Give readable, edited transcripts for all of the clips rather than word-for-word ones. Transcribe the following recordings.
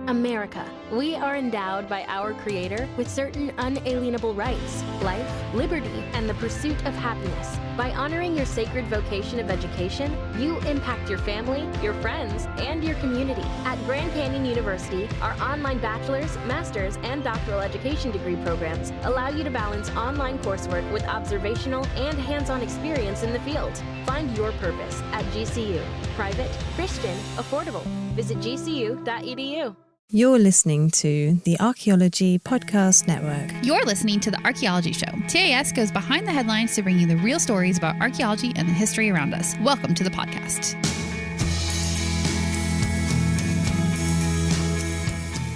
America. We are endowed by our Creator with certain unalienable rights, life, liberty, and the pursuit of happiness. By honoring your sacred vocation of education, you impact your family, your friends, and your community. At Grand Canyon University, our online bachelor's, master's, and doctoral education degree programs allow you to balance online coursework with observational and hands-on experience in the field. Find your purpose at GCU. Private, Christian, affordable. Visit gcu.edu. You're listening to the Archaeology Podcast Network. You're listening to the Archaeology Show. TAS goes behind the headlines to bring you the real stories about archaeology and the history around us. Welcome to the podcast.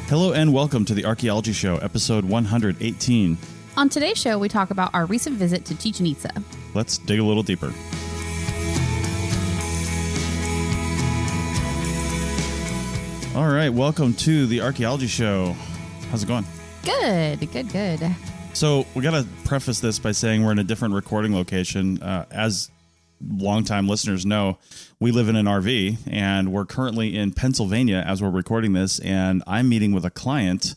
Hello and welcome to the Archaeology Show, episode 118. On today's show, we talk about our recent visit to Chichen Itza. Let's dig a little deeper. All right, welcome to the Archaeology Show. How's it going? Good. So we got to preface this by saying we're in a different recording location. As longtime listeners know, we live in an RV, and we're currently in Pennsylvania as we're recording this, and I'm meeting with a client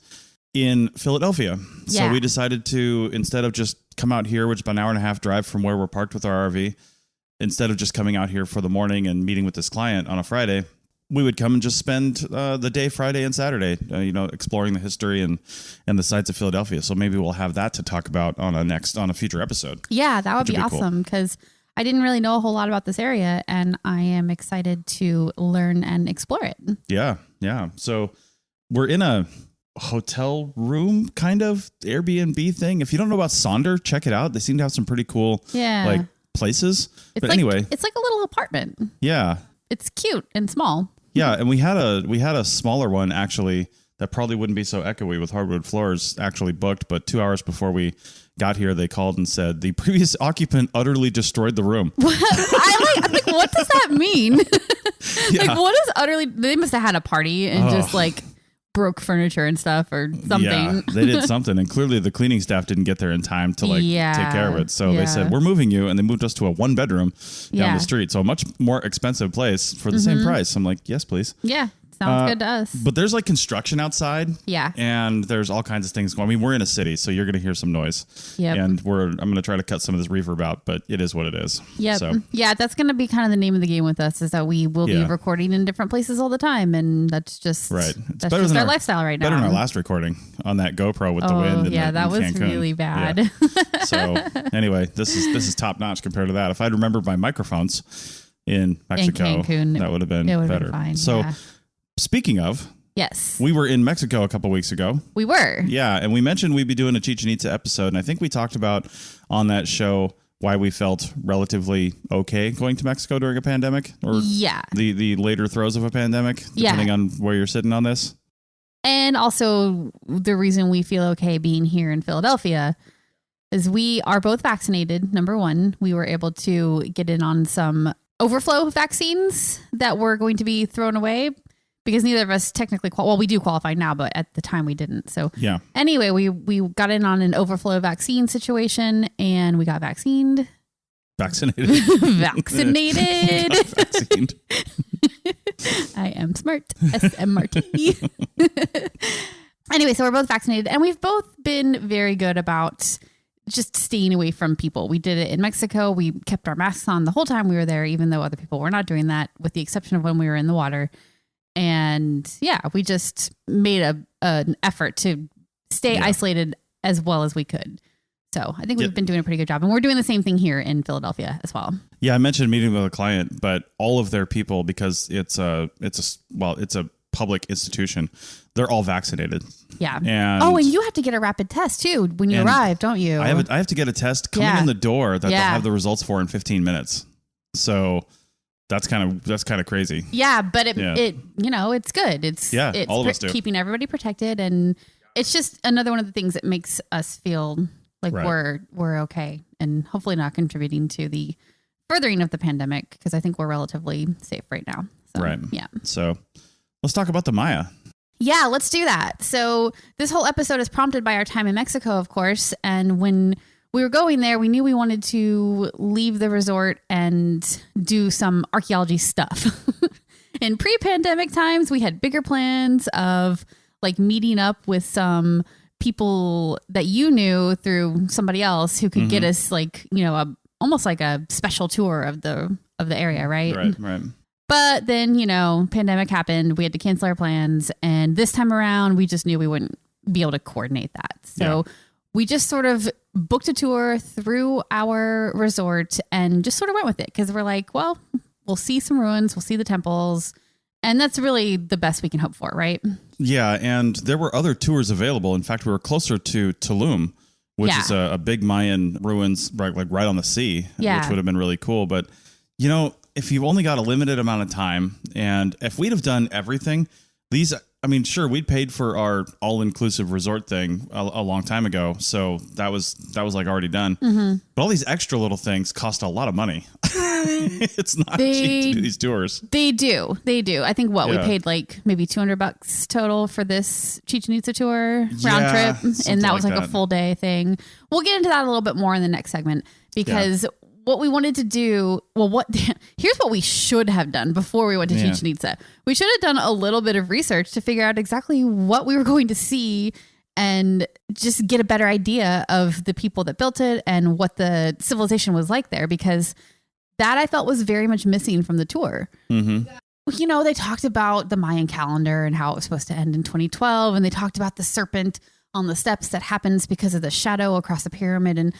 in Philadelphia. Yeah. So we decided to, instead of just come out here, which is about an hour and a half drive from where we're parked with our RV, instead of just coming out here for the morning and meeting with this client on a Friday, we would come and just spend the day Friday and Saturday, exploring the history and the sites of Philadelphia. So maybe we'll have that to talk about on a future episode. Yeah, that would be awesome because I didn't really know a whole lot about this area, and I am excited to learn and explore it. Yeah. So we're in a hotel room kind of Airbnb thing. If you don't know about Sonder, check it out. They seem to have some pretty cool places. Anyway, it's like a little apartment. Yeah. It's cute and small. Yeah, and we had a smaller one actually that probably wouldn't be so echoey with hardwood floors actually booked, but 2 hours before we got here, they called and said the previous occupant utterly destroyed the room. I'm like, what does that mean? Yeah. Like, what is utterly? They must have had a party and just like broke furniture and stuff or something. Yeah, they did something, and clearly the cleaning staff didn't get there in time to take care of it. So they said, we're moving you, and they moved us to a 1-bedroom down the street. So a much more expensive place for the same price. I'm like, yes, please. Yeah. Sounds good to us. But there's like construction outside. Yeah. And there's all kinds of things going on. I mean, we're in a city, so you're going to hear some noise. Yep. And I'm going to try to cut some of this reverb out, but it is what it is. Yep. So. Yeah, that's going to be kind of the name of the game with us, is that we will be recording in different places all the time. And that's just, right. That's just our lifestyle right now. Better than our last recording on that GoPro with the wind. That was Cancun. Really bad. Yeah. So anyway, this is top notch compared to that. If I'd remembered my microphones in Mexico, that would have been better. Been fine. So speaking of, yes, we were in Mexico a couple weeks ago. We were. Yeah, and we mentioned we'd be doing a Chichen Itza episode, and I think we talked about on that show why we felt relatively okay going to Mexico during a pandemic, or the later throes of a pandemic, depending on where you're sitting on this. And also the reason we feel okay being here in Philadelphia is we are both vaccinated. Number one, we were able to get in on some overflow vaccines that were going to be thrown away because neither of us technically we do qualify now, but at the time we didn't. So anyway, we got in on an overflow vaccine situation, and we got vaccinated. Vaccinated. I am smart. SMRT. Anyway, so we're both vaccinated, and we've both been very good about just staying away from people. We did it in Mexico. We kept our masks on the whole time we were there, even though other people were not doing that, with the exception of when we were in the water. And we just made an effort to stay isolated as well as we could. So I think we've been doing a pretty good job, and we're doing the same thing here in Philadelphia as well. Yeah, I mentioned meeting with a client, but all of their people, because it's a public institution, they're all vaccinated. Yeah. And you have to get a rapid test too when you arrive, don't you? I have to get a test coming in the door that they'll have the results for in 15 minutes. So that's kind of crazy. Yeah, but it it's good. It's all of us do. Keeping everybody protected, and it's just another one of the things that makes us feel like we're okay, and hopefully not contributing to the furthering of the pandemic, because I think we're relatively safe right now. So, right. Yeah. So let's talk about the Maya. Yeah, let's do that. So this whole episode is prompted by our time in Mexico, of course. And when we were going there, we knew we wanted to leave the resort and do some archaeology stuff. In pre-pandemic times, we had bigger plans of like meeting up with some people that you knew through somebody else who could get us like, almost like a special tour of the area, right? Right. But then, pandemic happened. We had to cancel our plans. And this time around, we just knew we wouldn't be able to coordinate that. So we just sort of booked a tour through our resort and just sort of went with it. Because we're like, well, we'll see some ruins. We'll see the temples. And that's really the best we can hope for, right? Yeah. And there were other tours available. In fact, we were closer to Tulum, which is a big Mayan ruins right on the sea, which would have been really cool. But, if you've only got a limited amount of time, and if we'd have done everything, sure, we'd paid for our all-inclusive resort thing a long time ago. So that was like already done. Mm-hmm. But all these extra little things cost a lot of money. It's not cheap to do these tours. They do. I think we paid like maybe $200 total for this Chichen Itza tour round trip. And that was like a full day thing. We'll get into that a little bit more in the next segment because what we wanted to do, here's what we should have done before we went to Chichen Itza. We should have done a little bit of research to figure out exactly what we were going to see and just get a better idea of the people that built it and what the civilization was like there, because that I felt was very much missing from the tour. Mm-hmm. They talked about the Mayan calendar and how it was supposed to end in 2012. And they talked about the serpent on the steps that happens because of the shadow across the pyramid. And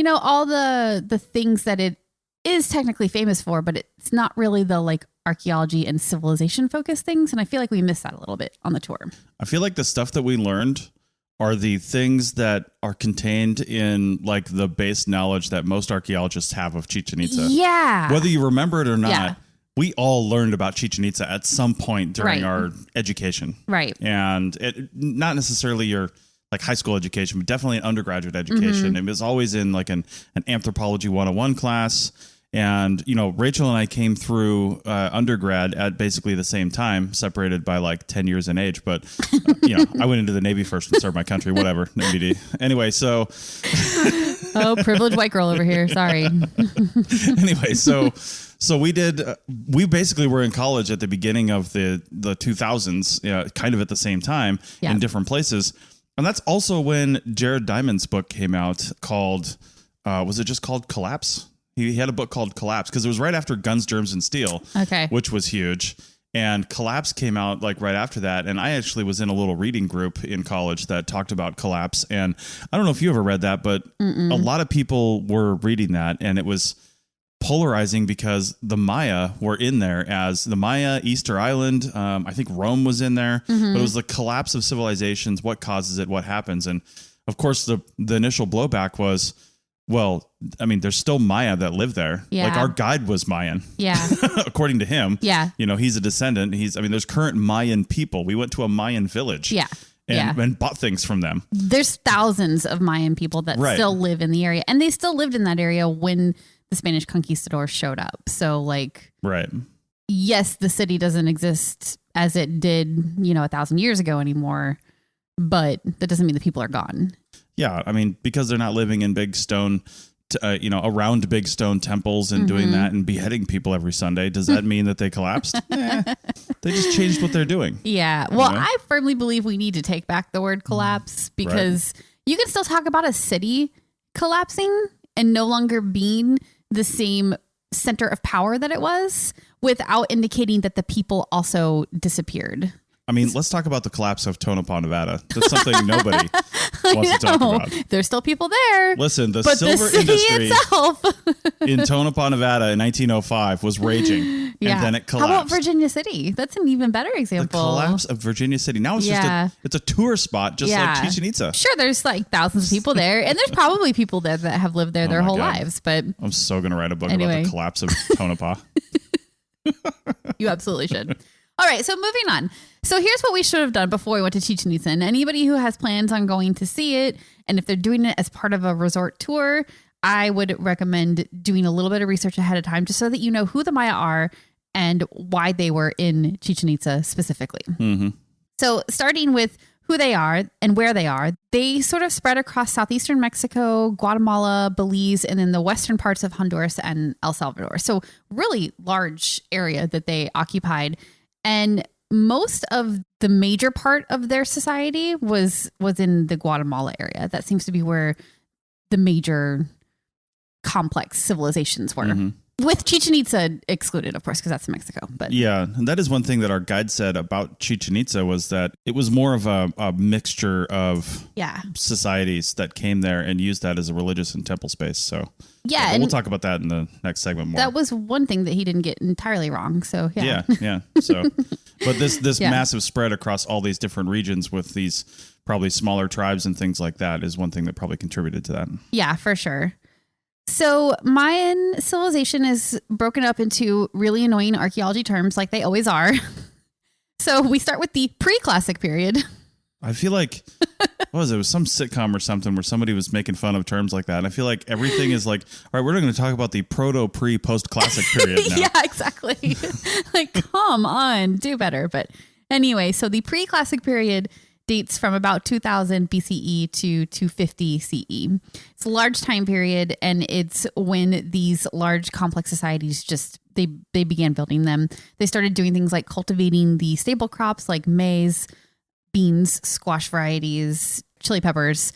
all the things that it is technically famous for, but it's not really the like archaeology and civilization focused things. And I feel like we missed that a little bit on the tour. I feel like the stuff that we learned are the things that are contained in like the base knowledge that most archaeologists have of Chichen Itza. Yeah. Whether you remember it or not, we all learned about Chichen Itza at some point during our education. Right. And it not necessarily your like high school education, but definitely an undergraduate education. It was always in like an anthropology 101 class. And, Rachel and I came through undergrad at basically the same time, separated by like 10 years in age. But, I went into the Navy first and served my country, whatever. NBD. Anyway, so. Privileged white girl over here. Sorry. Anyway, so we basically were in college at the beginning of the 2000s, kind of at the same time in different places. And that's also when Jared Diamond's book came out called, was it just called Collapse? He had a book called Collapse because it was right after Guns, Germs, and Steel, which was huge. And Collapse came out like right after that. And I actually was in a little reading group in college that talked about Collapse. And I don't know if you ever read that, but a lot of people were reading that. And it was polarizing because the Maya were in there as the Maya, Easter Island. I think Rome was in there, but it was the collapse of civilizations. What causes it? What happens? And of course, the initial blowback was, well, there's still Maya that live there. Yeah. Like our guide was Mayan. Yeah. According to him. Yeah. He's a descendant. There's current Mayan people. We went to a Mayan village. Yeah. And bought things from them. There's thousands of Mayan people that still live in the area. And they still lived in that area when the Spanish conquistadors showed up. So yes, the city doesn't exist as it did, 1,000 years ago anymore, but that doesn't mean the people are gone. Yeah. Because they're not living in big stone, around big stone temples and doing that and beheading people every Sunday. Does that mean that they collapsed? They just changed what they're doing. Yeah. Well, I firmly believe we need to take back the word collapse because you can still talk about a city collapsing and no longer being the same center of power that it was without indicating that the people also disappeared. Let's talk about the collapse of Tonopah, Nevada. That's something nobody wants to talk about. There's still people there. Listen, the silver industry itself in Tonopah, Nevada in 1905 was raging, and then it collapsed. How about Virginia City? That's an even better example. The collapse of Virginia City. Now it's it's a tour spot, just like Chichen Itza. Sure, there's like thousands of people there, and there's probably people there that have lived there their whole lives. But I'm so going to write a book about the collapse of Tonopah. You absolutely should. All right, so moving on. So here's what we should have done before we went to Chichen Itza. And anybody who has plans on going to see it, and if they're doing it as part of a resort tour, I would recommend doing a little bit of research ahead of time just so that you know who the Maya are and why they were in Chichen Itza specifically. Mm-hmm. So starting with who they are and where they sort of spread across southeastern Mexico, Guatemala, Belize, and then the western parts of Honduras and El Salvador. So really large area that they occupied. And most of the major part of their society was in the Guatemala area. That seems to be where the major complex civilizations were. Mm-hmm. With Chichen Itza excluded, of course, because that's in Mexico. But yeah, and that is one thing that our guide said about Chichen Itza was that it was more of a mixture of societies that came there and used that as a religious and temple space. So yeah, and we'll talk about that in the next segment more. That was one thing that he didn't get entirely wrong. So yeah. So, but this massive spread across all these different regions with these probably smaller tribes and things like that is one thing that probably contributed to that. Yeah, for sure. So Mayan civilization is broken up into really annoying archaeology terms like they always are. So we start with the pre-classic period. I feel like, what was it? It was some sitcom or something where somebody was making fun of terms like that. And I feel like everything is like, all right, we're going to talk about the post-classic period now. Yeah, exactly. Like, come on, do better. But anyway, so the pre-classic period dates from about 2000 BCE to 250 CE. It's a large time period, and it's when these large complex societies they began building them. They started doing things like cultivating the staple crops like maize, beans, squash varieties, chili peppers.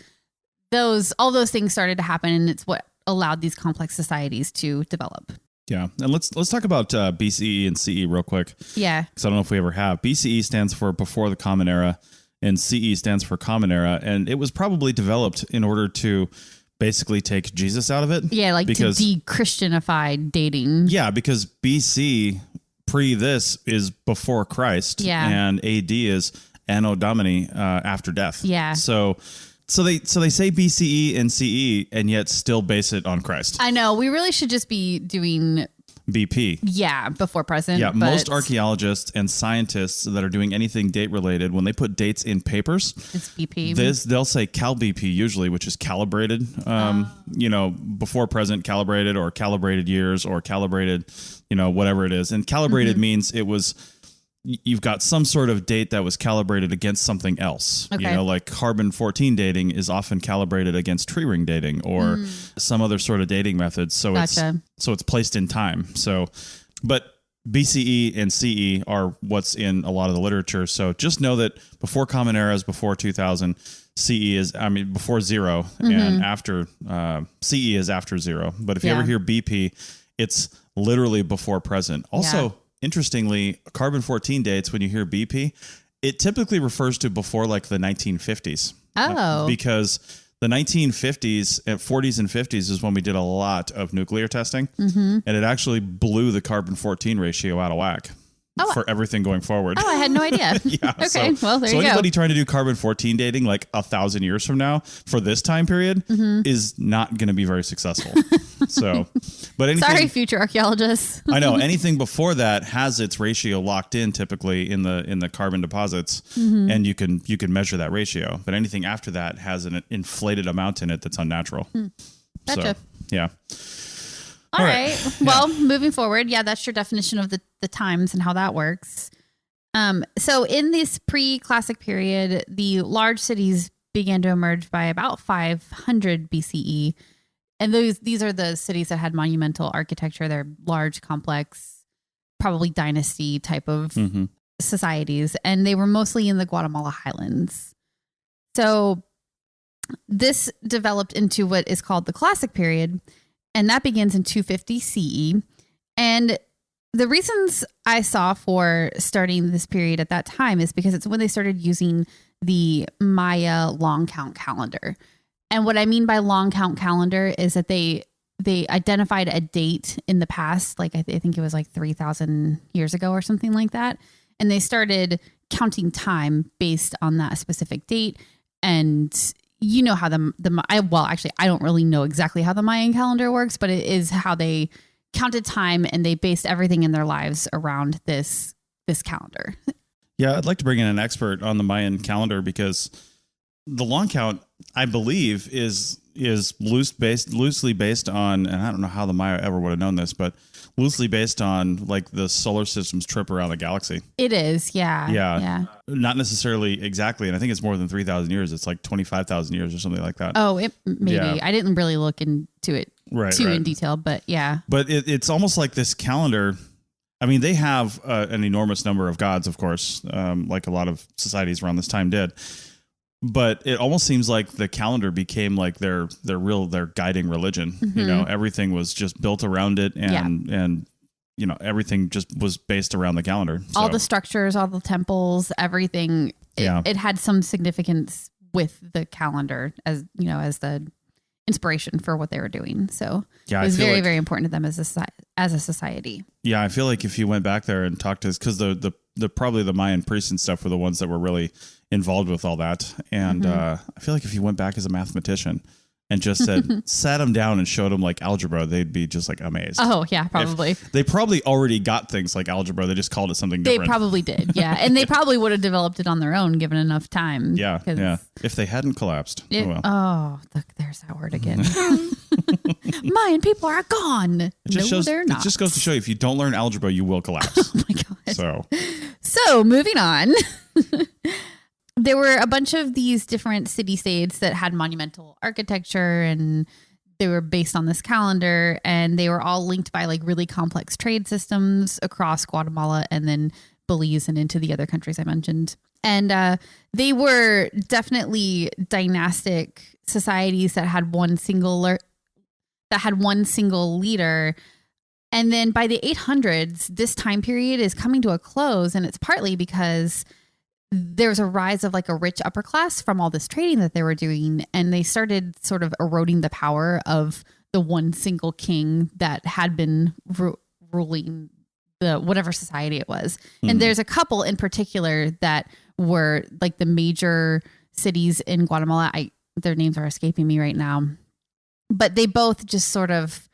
All those things started to happen, and it's what allowed these complex societies to develop. Yeah, and let's talk about BCE and CE real quick. Yeah, because I don't know if we ever have. BCE stands for before the Common Era, and CE stands for Common Era, and it was probably developed in order to basically take Jesus out of it. Yeah, like to de-Christianify dating. Yeah, because BC, pre this, is before Christ, and AD is Anno Domini, after death. Yeah. So they say BCE and CE, and yet still base it on Christ. I know. We really should just be doing BP. Yeah, before present. Yeah, most archaeologists and scientists that are doing anything date related, when they put dates in papers, it's BP. They'll say Cal BP usually, which is calibrated. Before present calibrated, or calibrated years, or calibrated, whatever it is. And calibrated means you've got some sort of date that was calibrated against something else. Okay. Like carbon-14 dating is often calibrated against tree ring dating or some other sort of dating method. So it's placed in time. So, but BCE and CE are what's in a lot of the literature. So just know that before Common Era is before 2000, CE is, before zero, and after CE is after zero. But if you ever hear BP, it's literally before present. Also, interestingly, carbon-14 dates, when you hear BP, it typically refers to before like the 1950s. Oh. Because the 1950s, 40s and 50s is when we did a lot of nuclear testing. And it actually blew the carbon-14 ratio out of whack for everything going forward. Oh, I had no idea. Okay, well, there you go. So anybody trying to do carbon-14 dating like 1,000 years from now for this time period is not going to be very successful. But anything, sorry, future archaeologists. I know anything before that has its ratio locked in typically in the carbon deposits, and you can measure that ratio. But anything after that has an inflated amount in it that's unnatural. Gotcha. So, yeah. All right. Well, moving forward, that's your definition of the times and how that works. So in this pre-classic period, the large cities began to emerge by about 500 BCE. And these are the cities that had monumental architecture. They're large, complex, probably dynasty type of societies. And they were mostly in the Guatemala highlands. So this developed into what is called the classic period. And that begins in 250 CE. And the reasons I saw for starting this period at that time is because it's when they started using the Maya long count calendar. And what I mean by long count calendar is that they identified a date in the past, like I think it was like 3,000 years ago or something like that. And they started counting time based on that specific date. And you know how I don't really know exactly how the Mayan calendar works, but it is how they counted time, and they based everything in their lives around this calendar. Yeah, I'd like to bring in an expert on the Mayan calendar, because the long count, I believe, is loosely based on, and I don't know how the Maya ever would have known this, but loosely based on like the solar system's trip around the galaxy. It is, yeah. Not necessarily exactly, and I think it's more than 3,000 years. It's like 25,000 years or something like that. Oh, maybe. Yeah. I didn't really look into it in detail, but yeah. But it's almost like this calendar I mean, they have an enormous number of gods, of course, like a lot of societies around this time did. But it almost seems like the calendar became like their guiding religion. Mm-hmm. You know, everything was just built around it, and you know, everything just was based around the calendar. So, all the structures, all the temples, everything. It had some significance with the calendar, as you know, as the inspiration for what they were doing. So it was very, very important to them as a society. Yeah, I feel like if you went back there and talked to us, because the probably the Mayan priests and stuff were the ones that were really involved with all that. And I feel like if you went back as a mathematician and just sat them down and showed them like algebra, they'd be just like amazed. Oh yeah, probably. They probably already got things like algebra. They just called it something different. They probably did. Yeah. And they probably would have developed it on their own given enough time. Yeah. Yeah. If they hadn't collapsed. Look, there's that word again. Mayan people are gone. They're not. It just goes to show you, if you don't learn algebra, you will collapse. Oh my God. So moving on. There were a bunch of these different city-states that had monumental architecture, and they were based on this calendar, and they were all linked by like really complex trade systems across Guatemala and then Belize and into the other countries I mentioned. And they were definitely dynastic societies that had one single leader. And then by the 800s, this time period is coming to a close, and it's partly because there's a rise of like a rich upper class from all this trading that they were doing. And they started sort of eroding the power of the one single king that had been ruling the whatever society it was. Mm-hmm. And there's a couple in particular that were like the major cities in Guatemala. Their names are escaping me right now, but they both just sort of,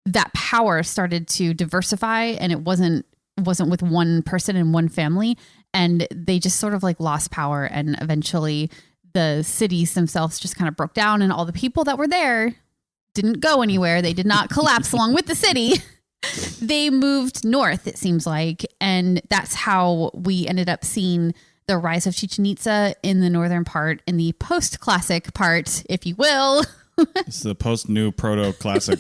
that power started to diversify, and it wasn't with one person and one family. And they just sort of like lost power, and eventually the cities themselves just kind of broke down, and all the people that were there didn't go anywhere. They did not collapse along with the city. They moved north, it seems like. And that's how we ended up seeing the rise of Chichen Itza in the northern part, in the post-classic part, if you will. It's the post-new proto-classic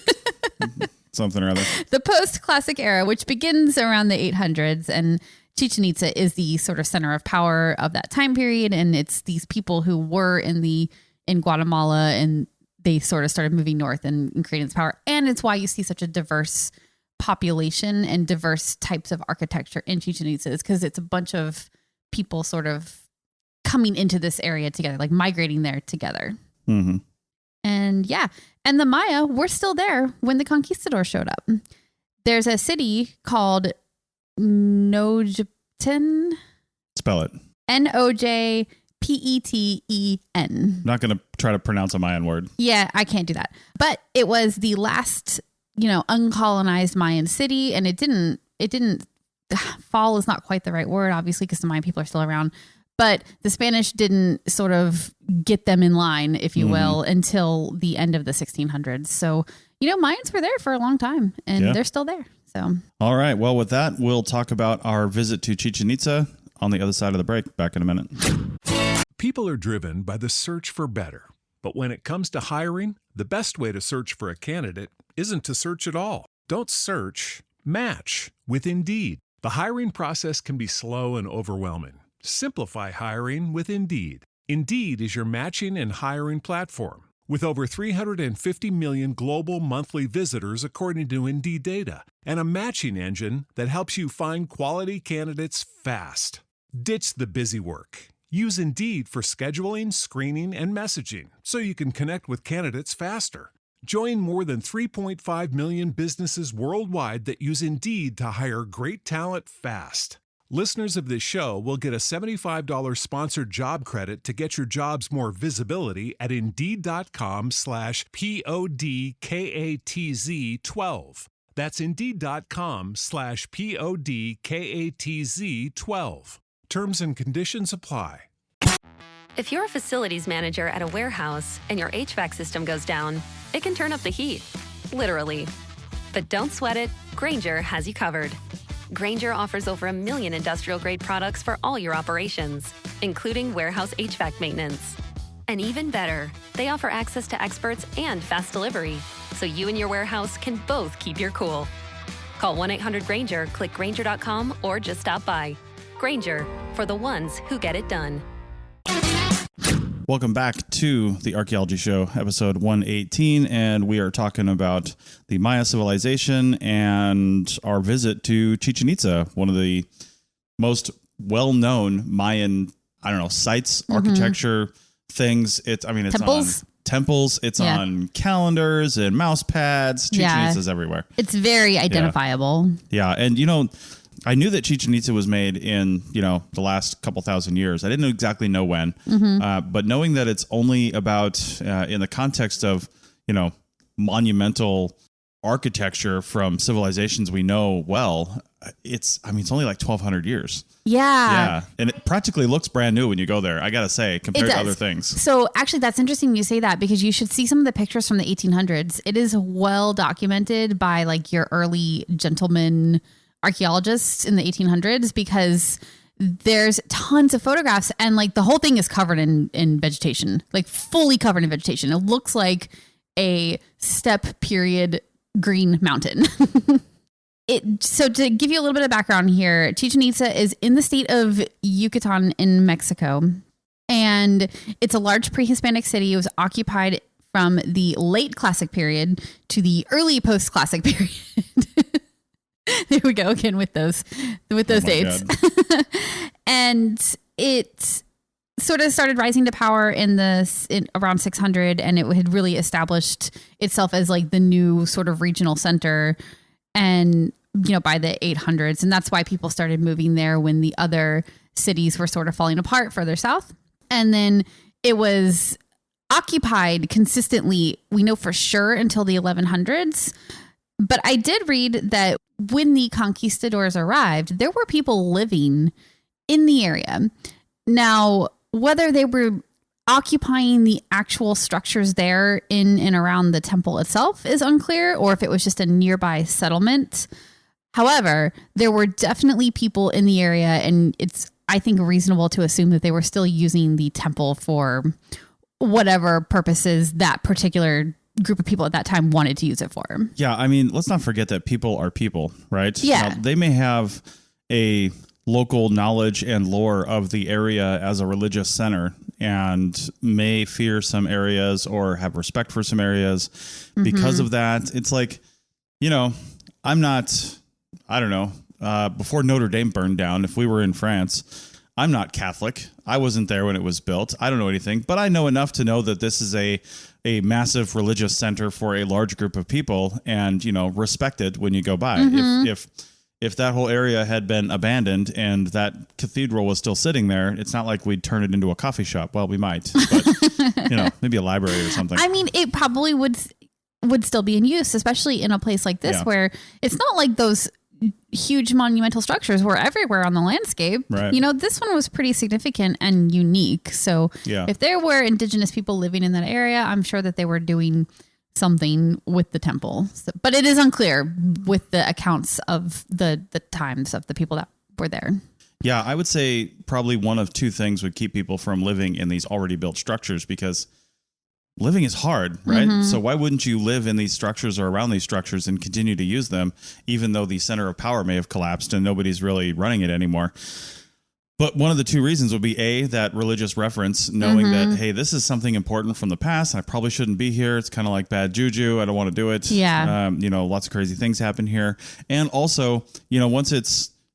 something or other. The post-classic era, which begins around the 800s, and Chichen Itza is the sort of center of power of that time period. And it's these people who were in Guatemala, and they sort of started moving north and creating this power. And it's why you see such a diverse population and diverse types of architecture in Chichen Itza, is because it's a bunch of people sort of coming into this area together, like migrating there together. Mm-hmm. And and the Maya were still there when the conquistadors showed up. There's a city called Nojpeten. Spell it. Nojpeten. I'm not going to try to pronounce a Mayan word. Yeah, I can't do that. But it was the last, uncolonized Mayan city, and it didn't fall is not quite the right word, obviously, because the Mayan people are still around. But the Spanish didn't sort of get them in line, if you will, until the end of the 1600s. So, Mayans were there for a long time, and they're still there. So, all right. Well, with that, we'll talk about our visit to Chichen Itza on the other side of the break. Back in a minute. People are driven by the search for better. But when it comes to hiring, the best way to search for a candidate isn't to search at all. Don't search, match with Indeed. The hiring process can be slow and overwhelming. Simplify hiring with Indeed. Indeed is your matching and hiring platform. With over 350 million global monthly visitors according to Indeed data, and a matching engine that helps you find quality candidates fast. Ditch the busy work. Use Indeed for scheduling, screening, and messaging so you can connect with candidates faster. Join more than 3.5 million businesses worldwide that use Indeed to hire great talent fast. Listeners of this show will get a $75 sponsored job credit to get your jobs more visibility at Indeed.com/PODKATZ12. That's Indeed.com/PODKATZ12. Terms and conditions apply. If you're a facilities manager at a warehouse and your HVAC system goes down, it can turn up the heat, literally. But don't sweat it, Grainger has you covered. Grainger offers over 1 million industrial-grade products for all your operations, including warehouse HVAC maintenance. And even better, they offer access to experts and fast delivery, so you and your warehouse can both keep your cool. Call 1-800-GRANGER, click Grainger.com, or just stop by. Grainger, for the ones who get it done. Welcome back to the Archaeology Show, episode 118, and we are talking about the Maya civilization and our visit to Chichen Itza, one of the most well-known Mayan, sites, architecture, things. It's Temples? on temples, it's on calendars and mouse pads. Chichen Itza's everywhere. It's very identifiable. Yeah, and I knew that Chichen Itza was made in, the last couple thousand years. I didn't exactly know when, but knowing that it's only about, in the context of, monumental architecture from civilizations we know well, it's only like 1,200 years. Yeah. And it practically looks brand new when you go there, I got to say, compared to other things. So actually, that's interesting you say that, because you should see some of the pictures from the 1800s. It is well documented by like your early gentleman archaeologists in the 1800s, because there's tons of photographs and like the whole thing is covered in vegetation, like fully covered in vegetation. It looks like a steppe period green mountain. So to give you a little bit of background here, Chichen Itza is in the state of Yucatán in Mexico, and it's a large pre-Hispanic city. It was occupied from the late Classic period to the early post-Classic period. There we go again with those dates. And it sort of started rising to power in around 600, and it had really established itself as like the new sort of regional center, and by the 800s. And that's why people started moving there when the other cities were sort of falling apart further south. And then it was occupied consistently, we know for sure, until the 1100s. But I did read that when the conquistadors arrived, there were people living in the area. Now, whether they were occupying the actual structures there in and around the temple itself is unclear, or if it was just a nearby settlement. However, there were definitely people in the area, and it's, I think, reasonable to assume that they were still using the temple for whatever purposes that particular group of people at that time wanted to use it for. Yeah, let's not forget that people are people, right? Yeah. Now, they may have a local knowledge and lore of the area as a religious center and may fear some areas or have respect for some areas because of that. It's like, before Notre Dame burned down, if we were in France, I'm not Catholic. I wasn't there when it was built. I don't know anything, but I know enough to know that this is a massive religious center for a large group of people, and, respected when you go by. If that whole area had been abandoned and that cathedral was still sitting there, it's not like we'd turn it into a coffee shop. Well, we might, but maybe a library or something. It probably would still be in use, especially in a place like this where it's not like those huge monumental structures were everywhere on the landscape. Right. This one was pretty significant and unique. So if there were indigenous people living in that area, I'm sure that they were doing something with the temple. So, but it is unclear with the accounts of the times of the people that were there. Yeah, I would say probably one of two things would keep people from living in these already built structures, because living is hard, right? So why wouldn't you live in these structures or around these structures and continue to use them, even though the center of power may have collapsed and nobody's really running it anymore? But one of the two reasons would be A, that religious reference, knowing that, hey, this is something important from the past. I probably shouldn't be here. It's kind of like bad juju. I don't want to do it. Yeah. Lots of crazy things happen here. And also,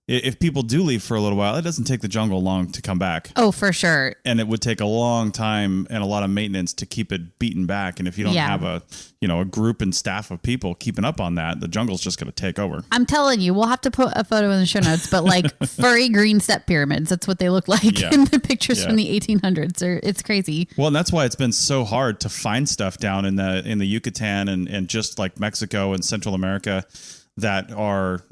if people do leave for a little while, it doesn't take the jungle long to come back. Oh, for sure. And it would take a long time and a lot of maintenance to keep it beaten back. And if you don't have a group and staff of people keeping up on that, the jungle's just going to take over. I'm telling you, we'll have to put a photo in the show notes, but like furry green step pyramids, that's what they look like in the pictures from the 1800s. It's crazy. Well, and that's why it's been so hard to find stuff down in the Yucatan and just like Mexico and Central America that are,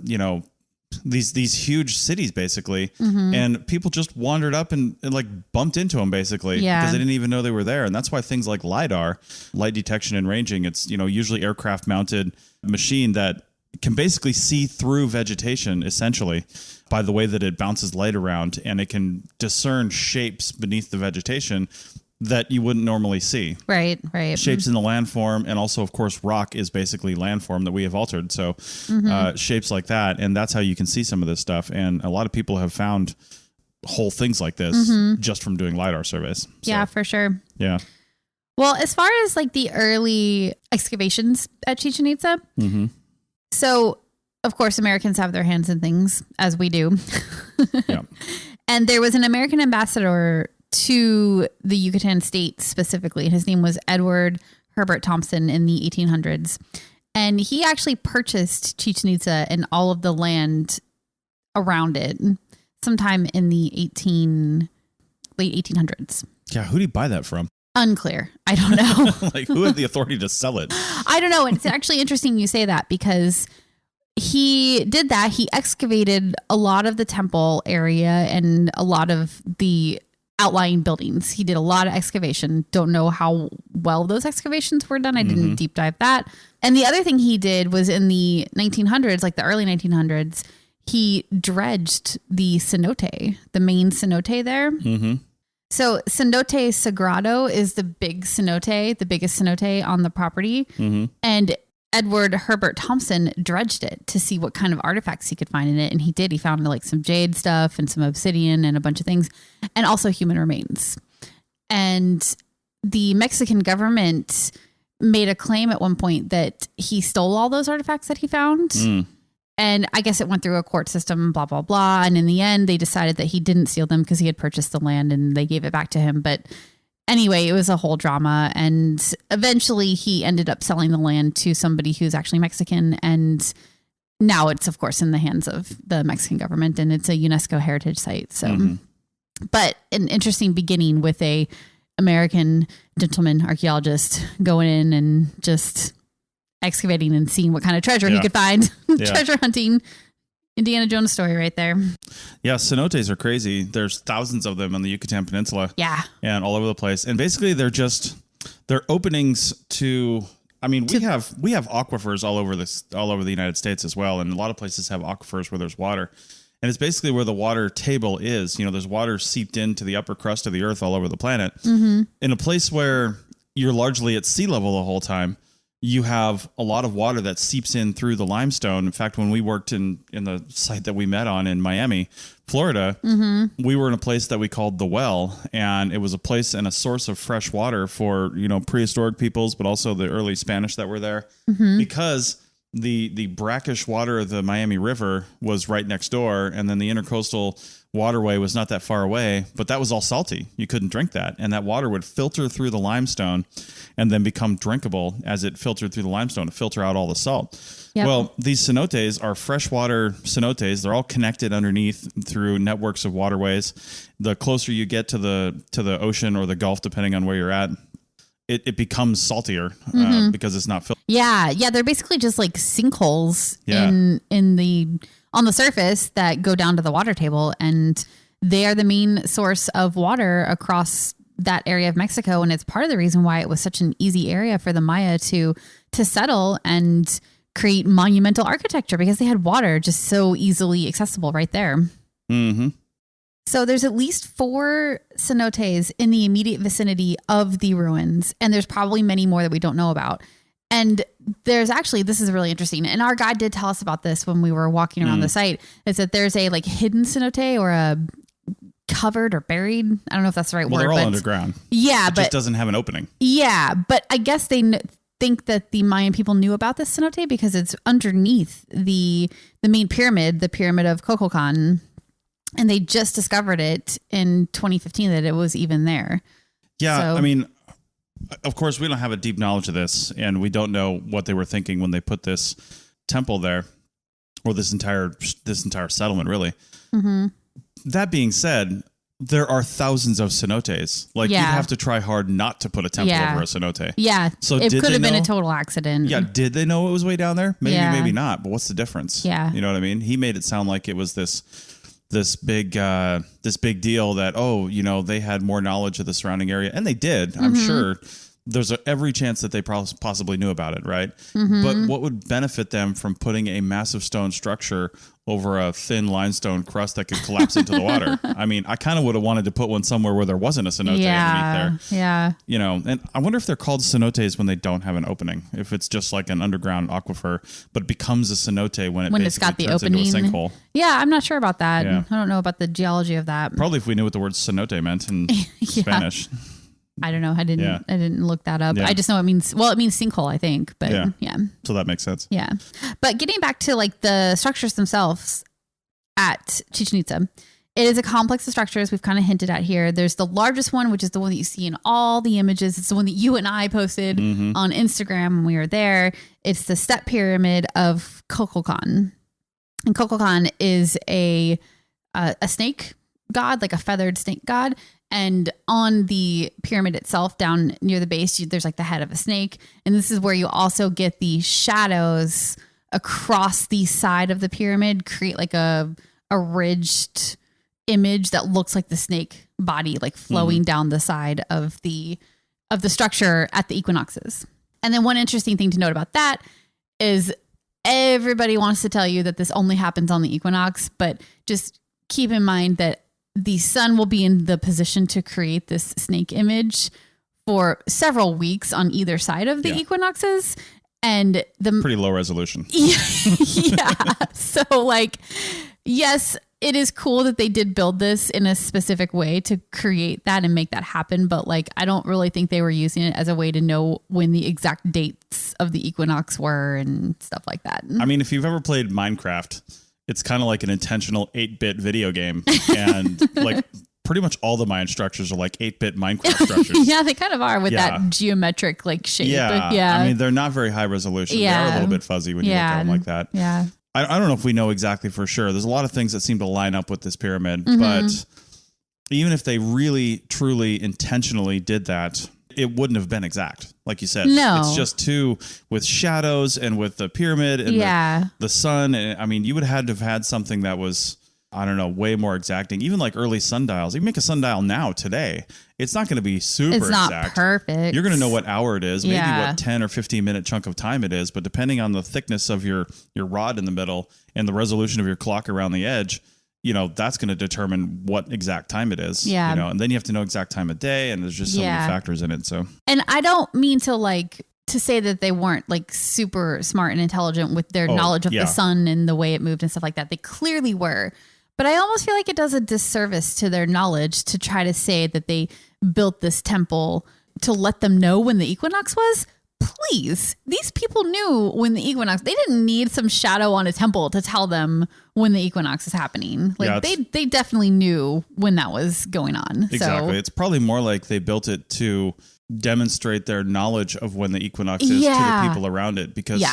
these huge cities basically, and people just wandered up and like bumped into them basically because they didn't even know they were there. And that's why things like LiDAR, light detection and ranging, it's usually aircraft mounted machine that can basically see through vegetation essentially by the way that it bounces light around, and it can discern shapes beneath the vegetation that you wouldn't normally see. Right. Shapes in the landform, and also, of course, rock is basically landform that we have altered. So shapes like that, and that's how you can see some of this stuff. And a lot of people have found whole things like this just from doing LiDAR surveys. So, yeah, for sure. Yeah. Well, as far as like the early excavations at Chichen Itza, so of course Americans have their hands in things, as we do. Yeah. And there was an American ambassador to the Yucatan state specifically. His name was Edward Herbert Thompson in the 1800s. And he actually purchased Chichen Itza and all of the land around it sometime in the late 1800s. Yeah. Who did he buy that from? Unclear. I don't know. Like, who had the authority to sell it? I don't know. And it's actually interesting you say that, because he did that. He excavated a lot of the temple area and a lot of the outlying buildings. He did a lot of excavation. Don't know how well those excavations were done. I didn't deep dive that. And the other thing he did was in the 1900s, like the early 1900s, he dredged the cenote, the main cenote there. So Cenote Sagrado is the big cenote, the biggest cenote on the property. And Edward Herbert Thompson dredged it to see what kind of artifacts he could find in it. And he did. He found like some jade stuff and some obsidian and a bunch of things, and also human remains. And the Mexican government made a claim at one point that he stole all those artifacts that he found. And I guess it went through a court system, blah, blah, blah. And in the end, they decided that he didn't steal them because he had purchased the land and they gave it back to him. But anyway, it was a whole drama. And eventually he ended up selling the land to somebody who's actually Mexican. And now it's, of course, in the hands of the Mexican government, and it's a UNESCO heritage site. So, but an interesting beginning with a American gentleman archaeologist going in and just excavating and seeing what kind of treasure he could find. Treasure hunting. Indiana Jones story right there. Yeah, cenotes are crazy. There's thousands of them on the Yucatan Peninsula. Yeah. And all over the place. And basically they're openings to, I mean, we have aquifers all over the United States as well. And a lot of places have aquifers where there's water. And it's basically where the water table is. You know, there's water seeped into the upper crust of the earth all over the planet. In a place where you're largely at sea level the whole time, you have a lot of water that seeps in through the limestone. In fact, when we worked in the site that we met on in Miami, Florida, we were in a place that we called The Well, and it was a place and a source of fresh water for, you know, prehistoric peoples, but also the early Spanish that were there, because the brackish water of the Miami River was right next door, and then the intercoastal waterway was not that far away, but that was all salty. You couldn't drink that, and that water would filter through the limestone and then become drinkable as it filtered through the limestone to filter out all the salt. Well, these cenotes are freshwater cenotes. They're all connected underneath through networks of waterways. The closer you get to the ocean or the Gulf, depending on where you're at, it becomes saltier because it's not filled. Yeah, they're basically just like sinkholes on the surface that go down to the water table, and they are the main source of water across that area of Mexico. And it's part of the reason why it was such an easy area for the Maya to settle and create monumental architecture, because they had water just so easily accessible right there. So there's at least 4 cenotes in the immediate vicinity of the ruins, and there's probably many more that we don't know about. And there's actually, this is really interesting, and our guide did tell us about this when we were walking around the site, is that there's a like hidden cenote, or a covered or buried, I don't know if that's the right word. They're all underground. Yeah, it just doesn't have an opening. Yeah, but I guess they think that the Mayan people knew about this cenote because it's underneath the main pyramid, the pyramid of Cococan. And they just discovered it in 2015 that it was even there. Yeah, so, I mean, of course, we don't have a deep knowledge of this, and we don't know what they were thinking when they put this temple there, or this entire settlement, really. That being said, there are thousands of cenotes. Like, you'd have to try hard not to put a temple over a cenote. Yeah, so it could have been a total accident. Yeah, did they know it was way down there? Maybe, maybe not. But what's the difference? Yeah, you know what I mean. He made it sound like it was this big deal that, oh, you know, they had more knowledge of the surrounding area, and they did. I'm sure there's every chance that they possibly knew about it, right? Mm-hmm. But what would benefit them from putting a massive stone structure over a thin limestone crust that could collapse into the water? I mean, I kind of would have wanted to put one somewhere where there wasn't a cenote underneath there. Yeah. You know, and I wonder if they're called cenotes when they don't have an opening, if it's just like an underground aquifer, but it becomes a cenote when it's got the opening. Into a sinkhole. Yeah, I'm not sure about that. Yeah. I don't know about the geology of that. Probably if we knew what the word cenote meant in Spanish. I don't know. I didn't look that up. Yeah. I just know it means sinkhole, I think. But yeah. So that makes sense. Yeah. But getting back to like the structures themselves at Chichen Itza, it is a complex of structures we've kind of hinted at here. There's the largest one, which is the one that you see in all the images. It's the one that you and I posted on Instagram when we were there. It's the step pyramid of Kukulkan. And Kukulkan is a snake god, like a feathered snake god. And on the pyramid itself, down near the base, there's like the head of a snake. And this is where you also get the shadows across the side of the pyramid, create like a ridged image that looks like the snake body, like flowing down the side of the structure at the equinoxes. And then one interesting thing to note about that is everybody wants to tell you that this only happens on the equinox, but just keep in mind that the sun will be in the position to create this snake image for several weeks on either side of the equinoxes. And the pretty low resolution. Yeah. So like, yes, it is cool that they did build this in a specific way to create that and make that happen. But like, I don't really think they were using it as a way to know when the exact dates of the equinox were and stuff like that. I mean, if you've ever played Minecraft, it's kind of like an intentional 8-bit video game. And like pretty much all the Mayan structures are like 8-bit Minecraft structures. Yeah, they kind of are with that geometric like shape. Yeah. I mean, they're not very high resolution. They are a little bit fuzzy when you look at them like that. Yeah. I don't know if we know exactly for sure. There's a lot of things that seem to line up with this pyramid, but even if they really, truly, intentionally did that, it wouldn't have been exact. Like you said, no. It's just too with shadows and with the pyramid and the sun. And I mean, you would have had something that was, I don't know, way more exacting. Even like early sundials. You can make a sundial now today. It's not going to be super exact. It's not perfect. You're going to know what hour it is, maybe what 10 or 15 minute chunk of time it is. But depending on the thickness of your rod in the middle and the resolution of your clock around the edge, you know, that's going to determine what exact time it is. Yeah. You know, and then you have to know exact time of day, and there's just so many factors in it. So, and I don't mean to say that they weren't like super smart and intelligent with their knowledge of the sun and the way it moved and stuff like that. They clearly were. But I almost feel like it does a disservice to their knowledge to try to say that they built this temple to let them know when the equinox was. Please, these people knew when the equinox. They didn't need some shadow on a temple to tell them when the equinox is happening. Like they definitely knew when that was going on. Exactly. So, it's probably more like they built it to demonstrate their knowledge of when the equinox is to the people around it. Because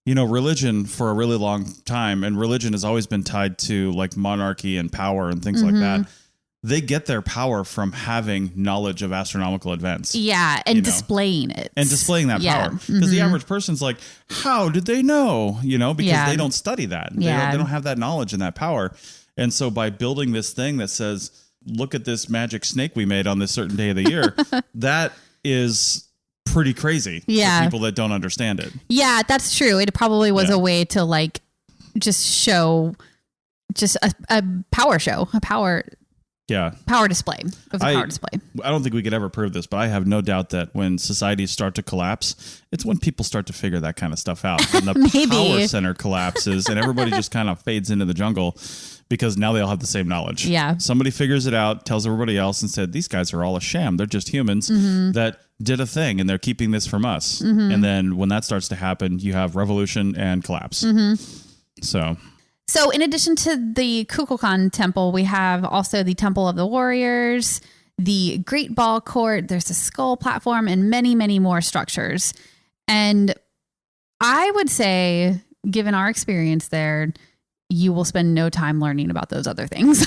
you know, religion for a really long time, and religion has always been tied to like monarchy and power and things like that. They get their power from having knowledge of astronomical events. Yeah, and displaying it. And displaying that power. Because the average person's like, how did they know? You know, because they don't study that. They don't have that knowledge and that power. And so by building this thing that says, look at this magic snake we made on this certain day of the year, that is pretty crazy for people that don't understand it. Yeah, that's true. It probably was a way to like just show just a power show, a power display. It was a power display. I don't think we could ever prove this, but I have no doubt that when societies start to collapse, it's when people start to figure that kind of stuff out. And the power center collapses and everybody just kind of fades into the jungle because now they all have the same knowledge. Yeah. Somebody figures it out, tells everybody else and said, these guys are all a sham. They're just humans that did a thing and they're keeping this from us. And then when that starts to happen, you have revolution and collapse. So in addition to the Kukulkan temple, we have also the Temple of the Warriors, the Great Ball Court, there's a skull platform, and many, many more structures. And I would say, given our experience there, you will spend no time learning about those other things.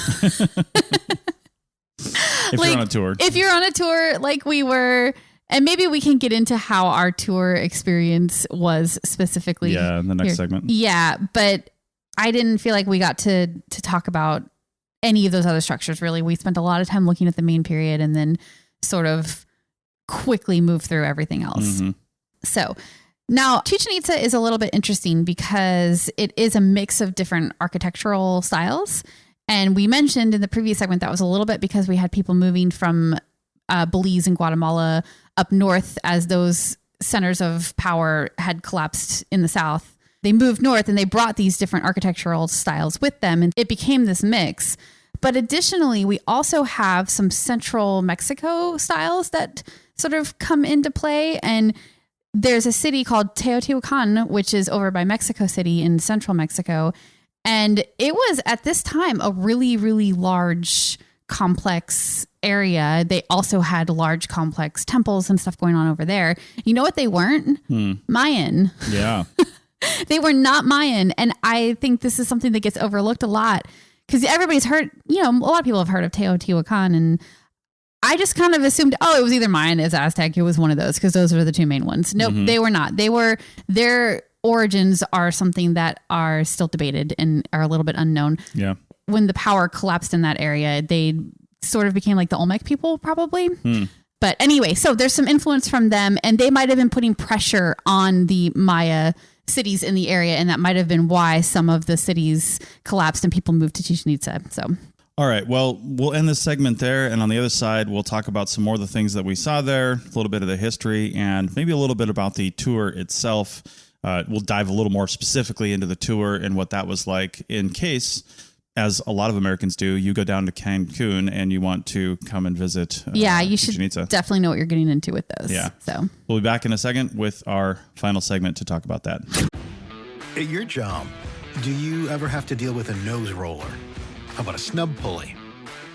If you're on a tour. If you're on a tour like we were, and maybe we can get into how our tour experience was specifically. Yeah, in the next segment. Yeah, but I didn't feel like we got to talk about any of those other structures, really. We spent a lot of time looking at the main period and then sort of quickly move through everything else. Mm-hmm. So now Chichen Itza is a little bit interesting because it is a mix of different architectural styles. And we mentioned in the previous segment that was a little bit because we had people moving from Belize and Guatemala up north as those centers of power had collapsed in the south. They moved north and they brought these different architectural styles with them, and it became this mix. But additionally, we also have some central Mexico styles that sort of come into play. And there's a city called Teotihuacan, which is over by Mexico City in central Mexico. And it was at this time a really, really large, complex area. They also had large, complex temples and stuff going on over there. You know what they weren't? Mayan. Yeah. They were not Mayan. And I think this is something that gets overlooked a lot because everybody's heard, you know, a lot of people have heard of Teotihuacan. And I just kind of assumed, it was either Mayan or Aztec. It was one of those because those were the two main ones. Nope, They were not. Their origins are something that are still debated and are a little bit unknown. Yeah. When the power collapsed in that area, they sort of became like the Olmec people probably. But anyway, so there's some influence from them, and they might have been putting pressure on the Maya cities in the area. And that might have been why some of the cities collapsed and people moved to Chichen Itza. So. All right. Well, we'll end this segment there. And on the other side, we'll talk about some more of the things that we saw there, a little bit of the history, and maybe a little bit about the tour itself. We'll dive a little more specifically into the tour and what that was like in case, as a lot of Americans do, you go down to Cancun and you want to come and visit. You Chichen Itza. should definitely know what you're getting into with those. Yeah. So we'll be back in a second with our final segment to talk about that. At your job, do you ever have to deal with a nose roller? How about a snub pulley?